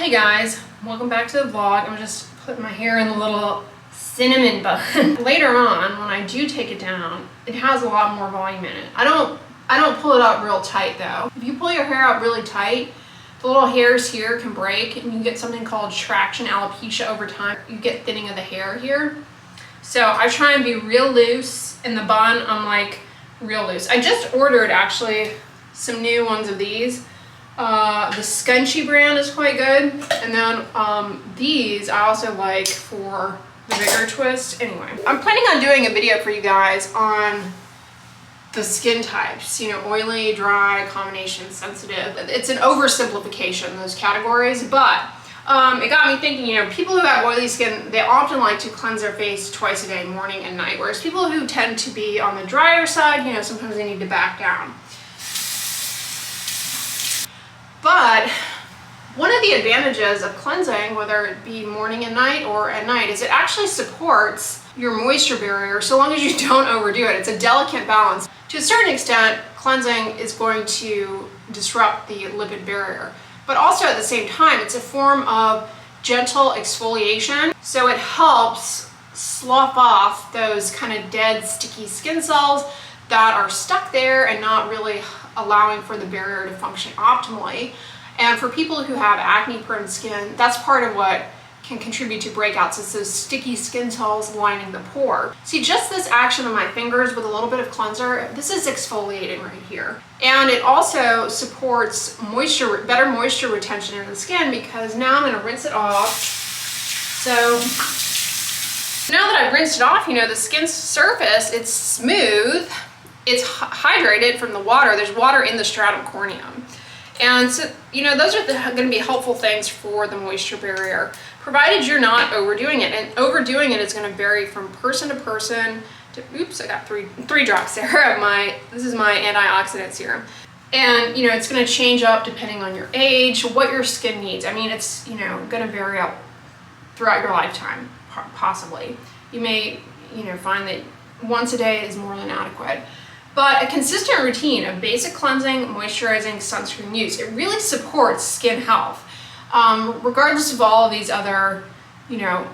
Hey guys, welcome back to the vlog. I'm just putting my hair in the little cinnamon bun. Later on, when I do take it down, it has a lot more volume in it. I don't pull it out real tight though. If you pull your hair out really tight, the little hairs here can break and you get something called traction alopecia over time. You get thinning of the hair here. So I try and be real loose in the bun. I'm like real loose. I just ordered actually some new ones of these. The Scunchie brand is quite good. And then these I also like for the bigger twist. Anyway, I'm planning on doing a video for you guys on the skin types, you know, oily, dry, combination, sensitive. It's an oversimplification, those categories, but it got me thinking, you know, people who have oily skin, they often like to cleanse their face twice a day, morning and night, whereas people who tend to be on the drier side, you know, sometimes they need to back down. But one of the advantages of cleansing, whether it be morning and night or at night, is it actually supports your moisture barrier so long as you don't overdo it. It's a delicate balance. To a certain extent, cleansing is going to disrupt the lipid barrier, but also at the same time, it's a form of gentle exfoliation. So it helps slough off those kind of dead, sticky skin cells that are stuck there and not really allowing for the barrier to function optimally. And for people who have acne-prone skin, that's part of what can contribute to breakouts. It's those sticky skin cells lining the pore. See, just this action on my fingers with a little bit of cleanser, this is exfoliating right here. And it also supports moisture, better moisture retention in the skin, because now I'm gonna rinse it off. So now that I've rinsed it off, you know, the skin's surface, it's smooth, it's hydrated from the water. There's water in the stratum corneum. And so, you know, those are going to be helpful things for the moisture barrier, provided you're not overdoing it. And overdoing it is going to vary from person to person. Oops, I got three drops there of this is my antioxidant serum. And, you know, it's going to change up depending on your age, what your skin needs. I mean, it's, you know, going to vary out throughout your lifetime, possibly. You may, you know, find that once a day is more than adequate. But a consistent routine of basic cleansing, moisturizing, sunscreen use, it really supports skin health. Regardless of all of these other, you know,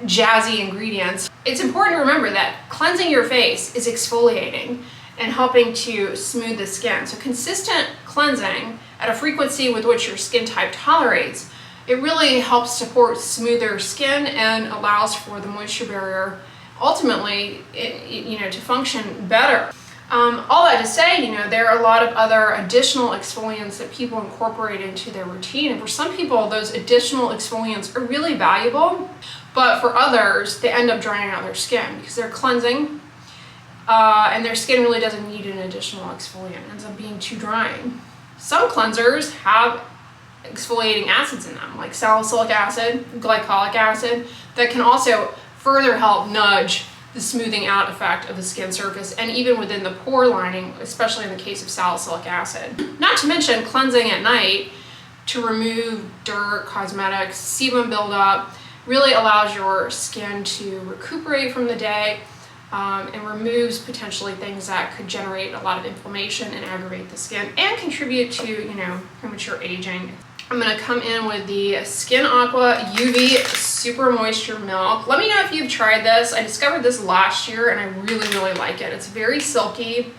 jazzy ingredients, it's important to remember that cleansing your face is exfoliating and helping to smooth the skin. So consistent cleansing at a frequency with which your skin type tolerates, it really helps support smoother skin and allows for the moisture barrier ultimately, you know, to function better. All that to say, you know, there are a lot of other additional exfoliants that people incorporate into their routine. And for some people, those additional exfoliants are really valuable, but for others, they end up drying out their skin because they're cleansing and their skin really doesn't need an additional exfoliant. It ends up being too drying. Some cleansers have exfoliating acids in them, like salicylic acid, glycolic acid, that can also further help nudge the smoothing out effect of the skin surface and even within the pore lining, especially in the case of salicylic acid. Not to mention cleansing at night to remove dirt, cosmetics, sebum buildup, really allows your skin to recuperate from the day and removes potentially things that could generate a lot of inflammation and aggravate the skin and contribute to, you know, premature aging. I'm gonna come in with the Skin Aqua UV Super Moisture Milk. Let me know if you've tried this. I discovered this last year and I really, really like it. It's very silky.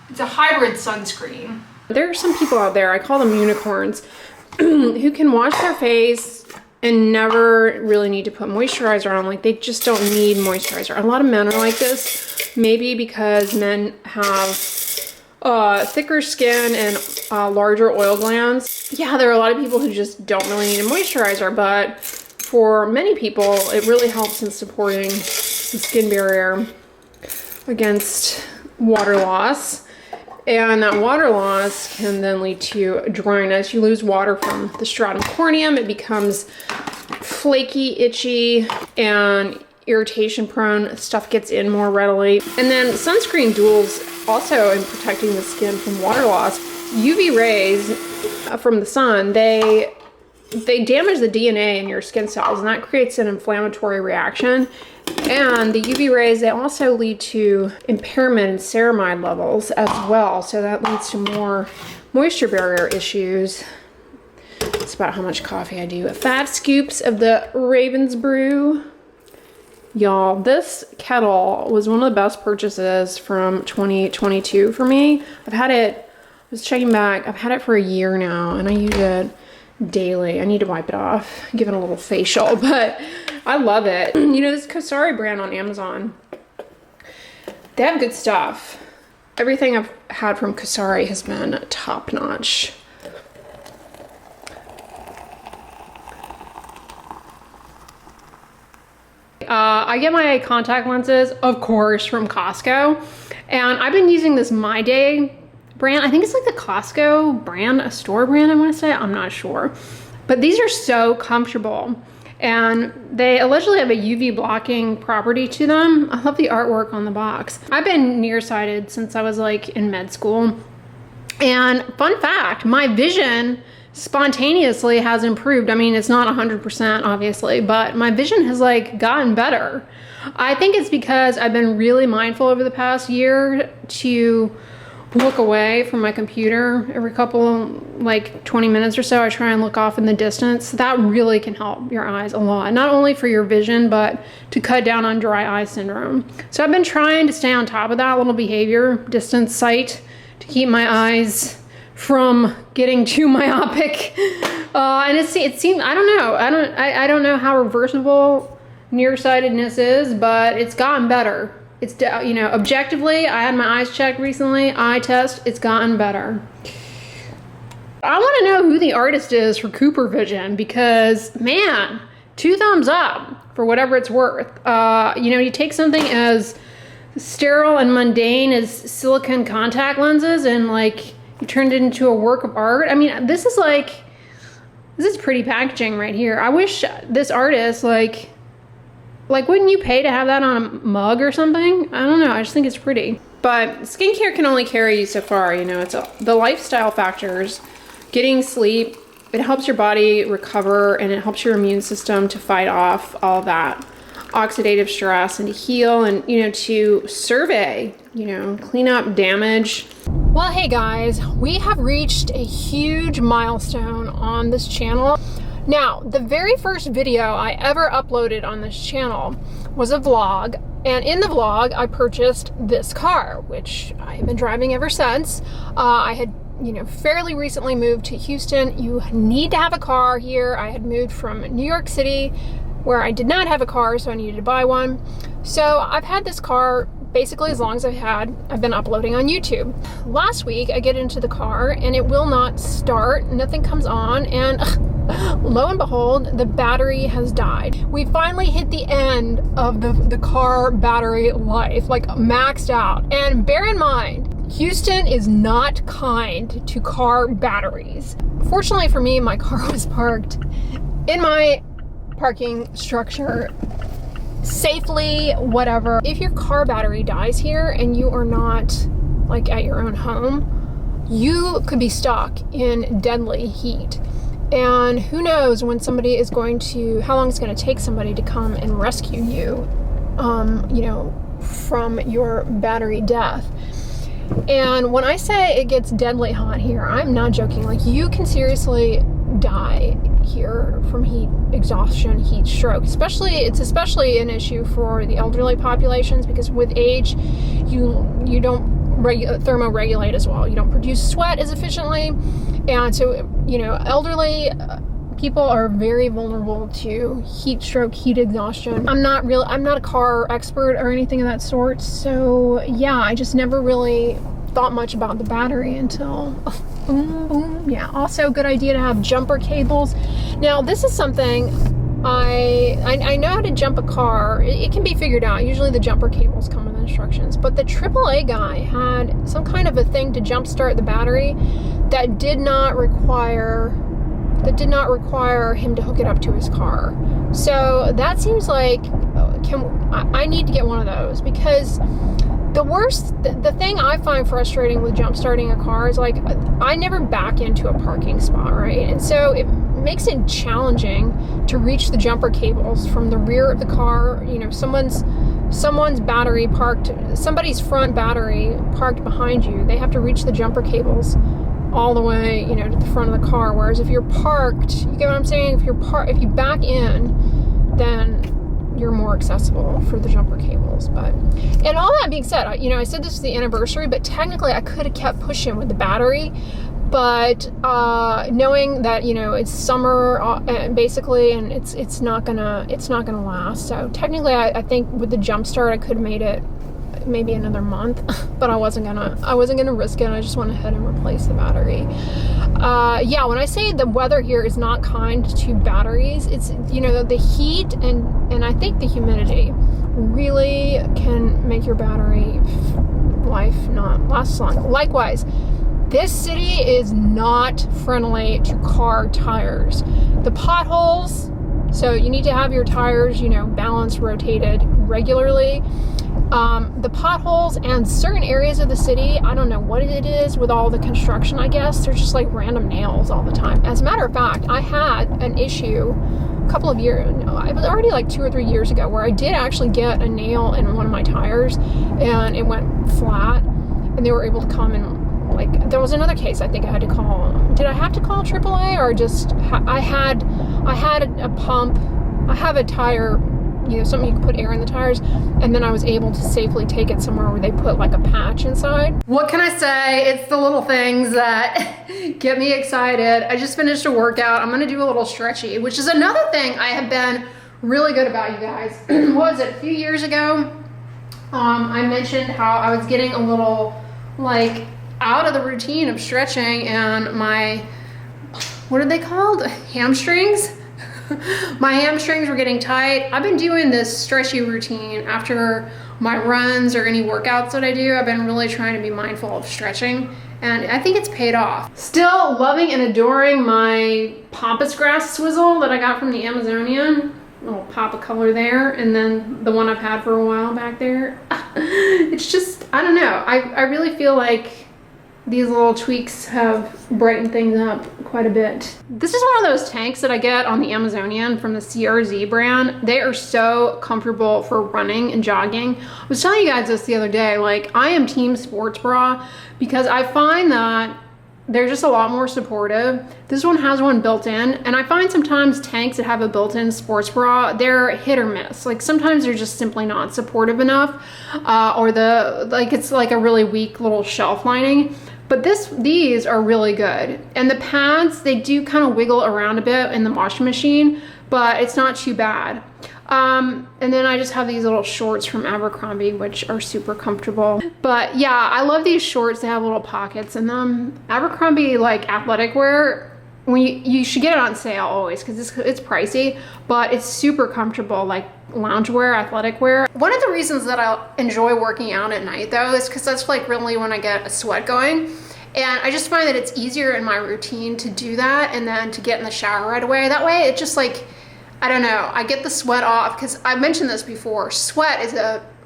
It's a hybrid sunscreen. There are some people out there, I call them unicorns, who can wash their face and never really need to put moisturizer on. Like, they just don't need moisturizer. A lot of men are like this, maybe because men have thicker skin and larger oil glands. Yeah, there are a lot of people who just don't really need a moisturizer, but for many people, it really helps in supporting the skin barrier against water loss. And that water loss can then lead to dryness. You lose water from the stratum corneum. It becomes flaky, itchy, and irritation prone. Stuff gets in more readily. And then sunscreen duels also in protecting the skin from water loss. UV rays from the sun, they damage the DNA in your skin cells, and that creates an inflammatory reaction. And the UV rays, they also lead to impairment in ceramide levels as well. So that leads to more moisture barrier issues. It's about how much coffee I do. 5 scoops of the Raven's Brew. Y'all, this kettle was one of the best purchases from 2022 for me. I've had it, I was checking back, I've had it for a year now and I use it daily. I need to wipe it off, give it a little facial, but I love it. You know, this Kosari brand on Amazon, they have good stuff. Everything I've had from Kosari has been top notch. I get my contact lenses, of course, from Costco, and I've been using this My Day brand. I think it's like the Costco brand, a store brand, I want to say. I'm not sure. But these are so comfortable, and they allegedly have a UV blocking property to them. I love the artwork on the box. I've been nearsighted since I was like in med school. And fun fact, my vision spontaneously has improved. I mean, it's not 100% obviously, but my vision has like gotten better. I think it's because I've been really mindful over the past year to look away from my computer every couple, like 20 minutes or so. I try and look off in the distance. That really can help your eyes a lot, not only for your vision, but to cut down on dry eye syndrome. So I've been trying to stay on top of that little behavior, distance sight, to keep my eyes from getting too myopic. And it seems, I don't know. I don't know how reversible nearsightedness is, but it's gotten better. It's, you know, objectively, I had my eyes checked recently, eye test, it's gotten better. I want to know who the artist is for Cooper Vision, because man, 2 thumbs up for whatever it's worth. You know, you take something as sterile and mundane as silicone contact lenses and like you turned it into a work of art. I mean, this is pretty packaging right here. I wish this artist, like wouldn't you pay to have that on a mug or something? I don't know, I just think it's pretty. But skincare can only carry you so far, you know. It's the lifestyle factors, getting sleep, it helps your body recover and it helps your immune system to fight off all that oxidative stress and to heal and, you know, to survey, you know, clean up damage. Well, hey guys, we have reached a huge milestone on this channel. Now, the very first video I ever uploaded on this channel was a vlog, and in the vlog I purchased this car, which I've been driving ever since. I had, you know, fairly recently moved to Houston. You need to have a car here. I had moved from New York City where I did not have a car, so I needed to buy one. So I've had this car basically as long as I've been uploading on YouTube. Last week I get into the car and it will not start, nothing comes on, and lo and behold, the battery has died. We finally hit the end of the car battery life, like maxed out. And bear in mind, Houston is not kind to car batteries. Fortunately for me, my car was parked in my parking structure safely, whatever. If your car battery dies here and you are not like at your own home, you could be stuck in deadly heat. And who knows when somebody is going to, how long it's going to take somebody to come and rescue you, you know, from your battery death. And when I say it gets deadly hot here, I'm not joking. Like, you can seriously die here from heat exhaustion, heat stroke. It's especially an issue for the elderly populations, because with age, you don't thermoregulate as well. You don't produce sweat as efficiently, and so, you know, elderly people are very vulnerable to heat stroke, heat exhaustion. I'm not a car expert or anything of that sort, so yeah, I just never really thought much about the battery until boom, boom. Yeah, also a good idea to have jumper cables. Now, this is something I know how to jump a car. It can be figured out. Usually the jumper cables come with instructions, but the AAA guy had some kind of a thing to jumpstart the battery that did not require him to hook it up to his car. So that seems like I need to get one of those, because the thing I find frustrating with jump starting a car is, like, I never back into a parking spot, right? And so makes it challenging to reach the jumper cables from the rear of the car. You know, someone's battery parked, somebody's front battery parked behind you. They have to reach the jumper cables all the way, you know, to the front of the car. Whereas if you're parked, you get what I'm saying? If you back in, then you're more accessible for the jumper cables. But, and all that being said, you know, I said this is the anniversary, but technically I could have kept pushing with the battery. But knowing that, you know, it's summer basically, and it's not gonna last. So technically, I think with the jump start, I could have made it maybe another month, but I wasn't gonna risk it. I just went ahead and replaced the battery. Yeah, when I say the weather here is not kind to batteries, it's, you know, the heat and I think the humidity really can make your battery life not last as long. Likewise, this city is not friendly to car tires. The potholes, so you need to have your tires, you know, balanced, rotated regularly. The potholes and certain areas of the city, I don't know what it is with all the construction, I guess. They're just like random nails all the time. As a matter of fact, I had an issue a couple of years, no, it was already like 2 or 3 years ago, where I did actually get a nail in one of my tires and it went flat, and they were able to come and, like, there was another case I think I had to call. Did I have to call AAA, or just I had a pump. I have a tire, you know, something you can put air in the tires, and then I was able to safely take it somewhere where they put like a patch inside. What can I say? It's the little things that get me excited. I just finished a workout. I'm gonna do a little stretchy, which is another thing I have been really good about, you guys. What was it, a few years ago? I mentioned how I was getting a little like out of the routine of stretching, and my, what are they called? Hamstrings? My hamstrings were getting tight. I've been doing this stretchy routine after my runs or any workouts that I do. I've been really trying to be mindful of stretching, and I think it's paid off. Still loving and adoring my pampas grass swizzle that I got from the Amazonian. A little pop of color there, and then the one I've had for a while back there. It's just, I don't know. I really feel like these little tweaks have brightened things up quite a bit. This is one of those tanks that I get on the Amazonian from the CRZ brand. They are so comfortable for running and jogging. I was telling you guys this the other day, like, I am team sports bra because I find that they're just a lot more supportive. This one has one built in, and I find sometimes tanks that have a built-in sports bra, they're hit or miss. Like, sometimes they're just simply not supportive enough, or it's like a really weak little shelf lining. But these are really good. And the pads, they do kind of wiggle around a bit in the washing machine, but it's not too bad. And then I just have these little shorts from Abercrombie, which are super comfortable. But yeah, I love these shorts. They have little pockets in them. Abercrombie, like, athletic wear, when you should get it on sale always, because it's pricey, but it's super comfortable, like loungewear, athletic wear. One of the reasons that I enjoy working out at night, though, is because that's like really when I get a sweat going. And I just find that it's easier in my routine to do that and then to get in the shower right away. That way it just, like, I don't know, I get the sweat off, because I mentioned this before, sweat is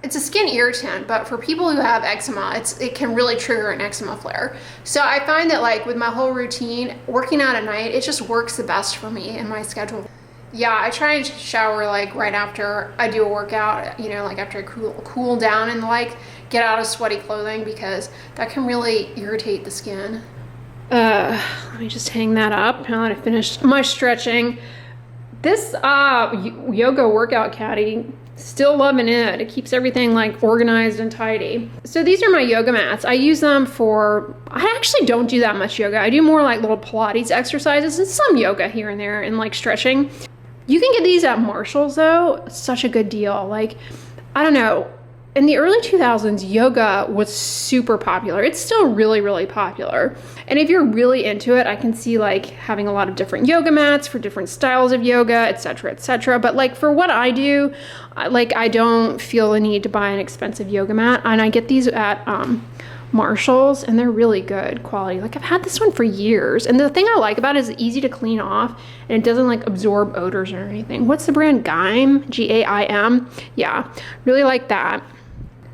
it's a skin irritant, but for people who have eczema, it can really trigger an eczema flare. So I find that, like, with my whole routine, working out at night, it just works the best for me in my schedule. Yeah, I try and shower like right after I do a workout, you know, like after I cool down and like get out of sweaty clothing, because that can really irritate the skin. Let me just hang that up now that I finished my stretching. This yoga workout caddy, still loving it. It keeps everything like organized and tidy. So these are my yoga mats. I use them for, I actually don't do that much yoga. I do more like little Pilates exercises and some yoga here and there and like stretching. You can get these at Marshall's though. Such a good deal. Like, I don't know. In the early 2000s, yoga was super popular. It's still really, really popular. And if you're really into it, I can see like having a lot of different yoga mats for different styles of yoga, etc., etc. But like for what I do, like I don't feel the need to buy an expensive yoga mat. And I get these at Marshall's, and they're really good quality. Like I've had this one for years. And the thing I like about it is it's easy to clean off and it doesn't like absorb odors or anything. What's the brand? Gaim? G-A-I-M? Yeah, really like that.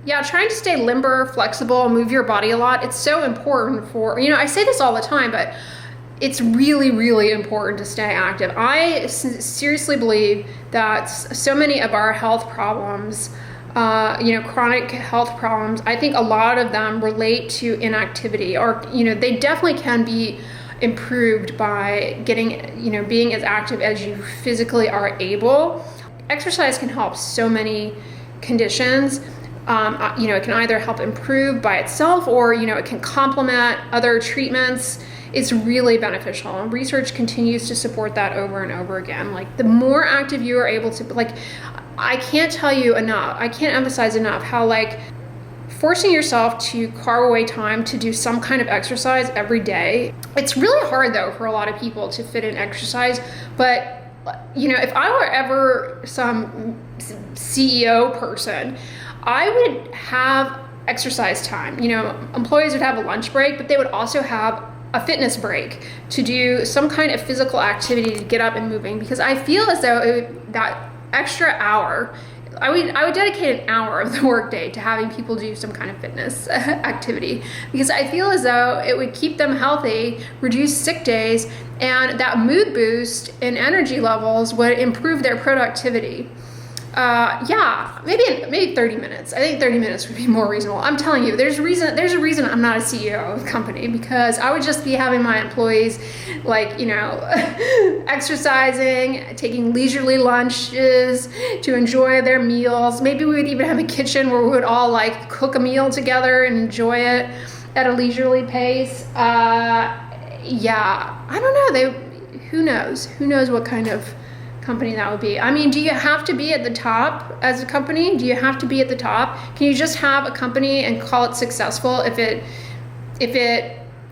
Yeah, trying to stay limber, flexible, move your body a lot. It's so important for, you know, I say this all the time, but it's really, really important to stay active. I seriously believe that so many of our health problems, chronic health problems, I think a lot of them relate to inactivity, or, they definitely can be improved by being as active as you physically are able. Exercise can help so many conditions. It can either help improve by itself, or, it can complement other treatments. It's really beneficial, and research continues to support that over and over again. Like, the more active you are able to, I can't tell you enough, I can't emphasize enough how, forcing yourself to carve away time to do some kind of exercise every day. It's really hard, though, for a lot of people to fit in exercise. But, if I were ever some CEO person, I would have exercise time. Employees would have a lunch break, but they would also have a fitness break to do some kind of physical activity to get up and moving, because I feel as though that extra hour, I would dedicate an hour of the workday to having people do some kind of fitness activity, because I feel as though it would keep them healthy, reduce sick days, and that mood boost and energy levels would improve their productivity. Maybe 30 minutes. I think 30 minutes would be more reasonable. I'm telling you, there's a reason I'm not a CEO of a company, because I would just be having my employees exercising, taking leisurely lunches to enjoy their meals. Maybe we would even have a kitchen where we would all cook a meal together and enjoy it at a leisurely pace. I don't know. Who knows what kind of company that would be. I mean, do you have to be at the top as a company? Do you have to be at the top? Can you just have a company and call it successful if it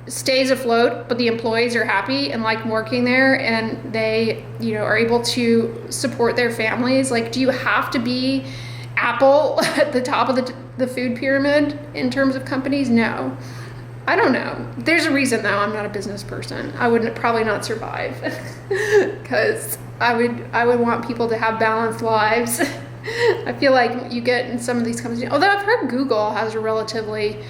stays afloat, but the employees are happy and like working there, and they are able to support their families? Do you have to be Apple at the top of the food pyramid in terms of companies? No. I don't know. There's a reason, though, I'm not a business person. I would probably not survive, because I would want people to have balanced lives. I feel like you get in some of these companies, although I've heard Google has a relatively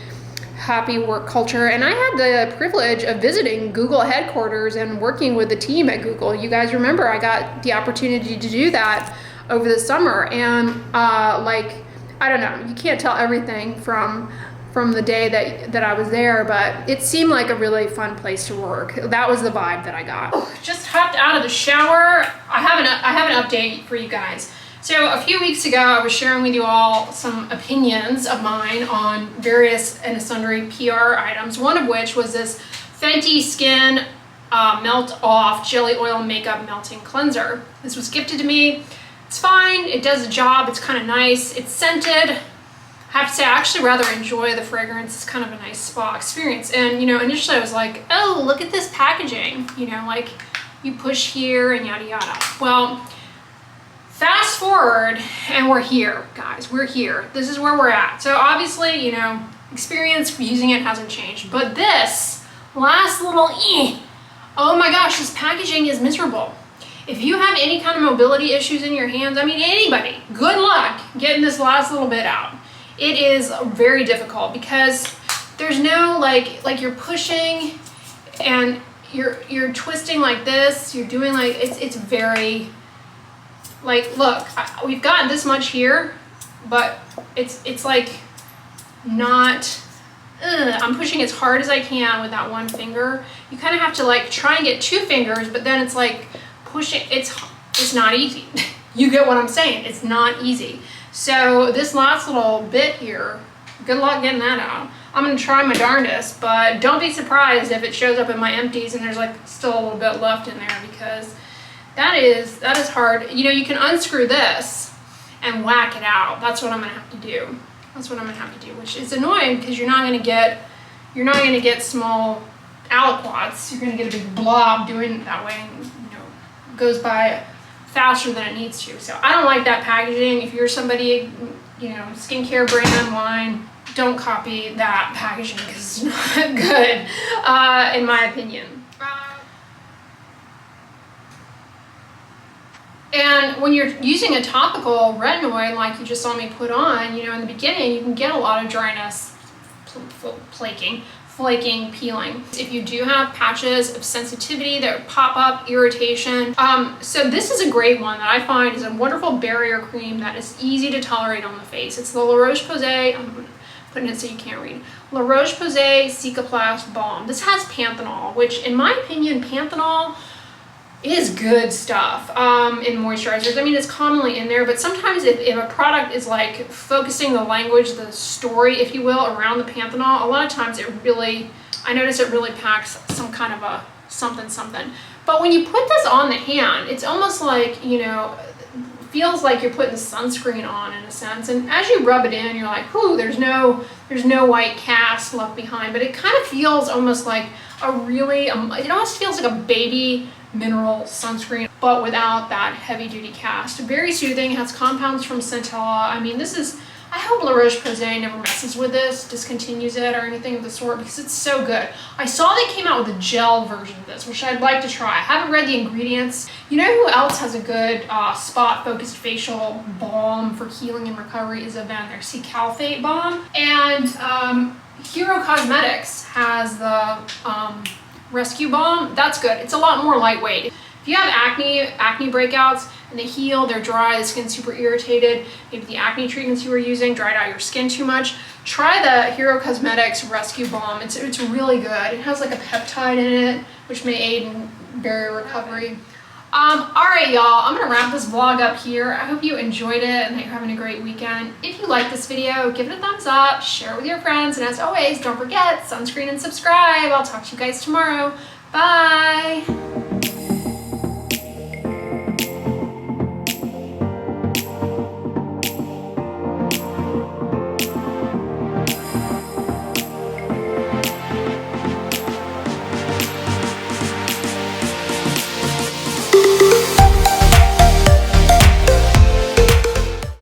happy work culture, and I had the privilege of visiting Google headquarters and working with the team at Google. You guys remember I got the opportunity to do that over the summer, and I don't know, you can't tell everything from the day that I was there, but it seemed like a really fun place to work. That was the vibe that I got. Just hopped out of the shower. I have an update for you guys. So a few weeks ago, I was sharing with you all some opinions of mine on various and sundry PR items, one of which was this Fenty Skin Melt Off Jelly Oil Makeup Melting Cleanser. This was gifted to me. It's fine, it does the job, it's kind of nice, it's scented. I have to say, I actually rather enjoy the fragrance. It's kind of a nice spa experience. And, initially I was like, oh, look at this packaging. You push here and yada yada. Well, fast forward, and we're here, guys. We're here. This is where we're at. So obviously, experience using it hasn't changed. But this last little oh my gosh, this packaging is miserable. If you have any kind of mobility issues in your hands, anybody, good luck getting this last little bit out. It is very difficult, because there's no you're pushing and you're twisting like this. You're doing it's very look, we've gotten this much here, but it's not. I'm pushing as hard as I can with that one finger. You kind of have to try and get two fingers, but then it's pushing. It's not easy. You get what I'm saying? It's not easy. So this last little bit here, good luck getting that out. I'm gonna try my darndest, but don't be surprised if it shows up in my empties and there's still a little bit left in there, because that is hard. You can unscrew this and whack it out. That's what I'm gonna have to do. Which is annoying, because you're not gonna get small aliquots. You're gonna get a big blob doing it that way, and it goes by faster than it needs to. So I don't like that packaging. If you're somebody, skincare brand line, don't copy that packaging, because it's not good, in my opinion. And when you're using a topical retinoid like you just saw me put on, in the beginning, you can get a lot of dryness, flaking, peeling. If you do have patches of sensitivity that pop up, irritation, so this is a great one that I find is a wonderful barrier cream that is easy to tolerate on the face. It's the La Roche-Posay, I'm putting it so you can't read, La Roche-Posay Cicaplast Balm. This has panthenol, which in my opinion, panthenol is good stuff in moisturizers. I mean, it's commonly in there, but sometimes if a product is like focusing the language, the story, if you will, around the panthenol, a lot of times I notice it really packs some kind of a something. But when you put this on the hand, it's almost like, you know, feels like you're putting sunscreen on in a sense. And as you rub it in, you're like, whoo, there's no white cast left behind, but it kind of feels almost like it almost feels like a baby mineral sunscreen, but without that heavy duty cast. Very soothing, has compounds from Centella. I mean, I hope La Roche-Posay never messes with this, discontinues it or anything of the sort, because it's so good. I saw they came out with a gel version of this, which I'd like to try. I haven't read the ingredients. You know who else has a good spot-focused facial balm for healing and recovery is their Cicaplast balm. And Hero Cosmetics has the Rescue Balm. That's good. It's a lot more lightweight. If you have acne breakouts, and they heal, they're dry, the skin's super irritated, maybe the acne treatments you were using dried out your skin too much, try the Hero Cosmetics Rescue Balm. It's really good. It has like a peptide in it, which may aid in barrier recovery. Alright y'all, I'm gonna wrap this vlog up here. I hope you enjoyed it and that you're having a great weekend. If you like this video, give it a thumbs up, share it with your friends, and as always, don't forget, sunscreen and subscribe. I'll talk to you guys tomorrow. Bye!